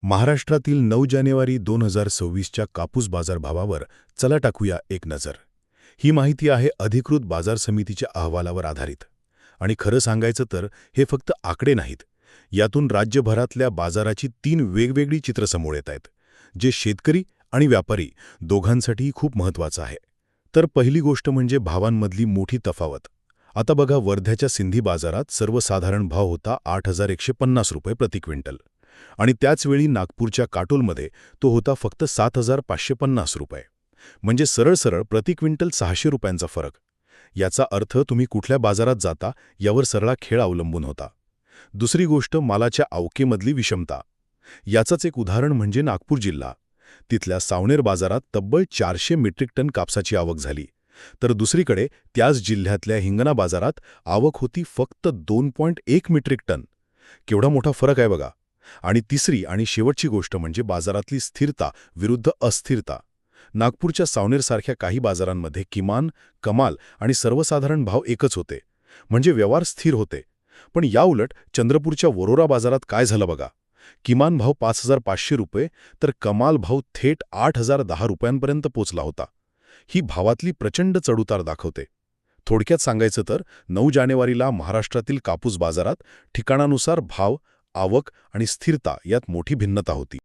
महाराष्ट्रातील 9 जानेवारी 2026च्या कापूस बाजारभावावर चला टाकूया एक नजर. ही माहिती आहे अधिकृत बाजार समितीच्या अहवालावर आधारित. आणि खरं सांगायचं तर हे फक्त आकडे नाहीत. यातून राज्यभरातल्या बाजाराची 3 वेगवेगळी चित्र समोर येत आहेत, जे शेतकरी आणि व्यापारी दोघांसाठीही खूप महत्त्वाचं आहे. तर पहिली गोष्ट म्हणजे भावांमधली मोठी तफावत. आता बघा, वर्ध्याच्या सिंधी बाजारात सर्वसाधारण भाव होता 8,150 रुपये प्रति क्विंटल. आणि त्याचवेळी नागपूरच्या काटोलमध्ये तो होता फक्त 7,550 रुपये. म्हणजे सरळ सरळ प्रति क्विंटल 600 रुपयांचा फरक. याचा अर्थ तुम्ही कुठल्या बाजारात जाता यावर सगळा खेळ अवलंबून होता. दुसरी गोष्ट, मालाच्या आवकेमधली विषमता. याचंच एक उदाहरण म्हणजे नागपूर जिल्हा. तिथल्या सावनेर बाजारात तब्बल 400 मेट्रिक टन कापसाची आवक झाली, तर दुसरीकडे त्याच जिल्ह्यातल्या हिंगणा बाजारात आवक होती फक्त 2.1 मेट्रिक टन. केवढा मोठा फरक आहे बघा. आणि तिसरी आणि शेवटची गोष्ट म्हणजे बाजारातली स्थिरता विरुद्ध अस्थिरता. नागपूरच्या सावनेरसारख्या काही बाजारांमध्ये किमान, कमाल आणि सर्वसाधारण भाव एकच होते, म्हणजे व्यवहार स्थिर होते. पण याउलट चंद्रपूरच्या वरोरा बाजारात काय झालं बघा. किमान भाव 5,500 रुपये तर कमाल भाव थेट 8,010 रुपयांपर्यंत पोचला होता. ही भावातली प्रचंड चढउतार दाखवते. थोडक्यात सांगायचं तर 9 जानेवारीला महाराष्ट्रातील कापूस बाजारात ठिकाणानुसार भाव, आवक आणि स्थिरता यात मोठी भिन्नता होती.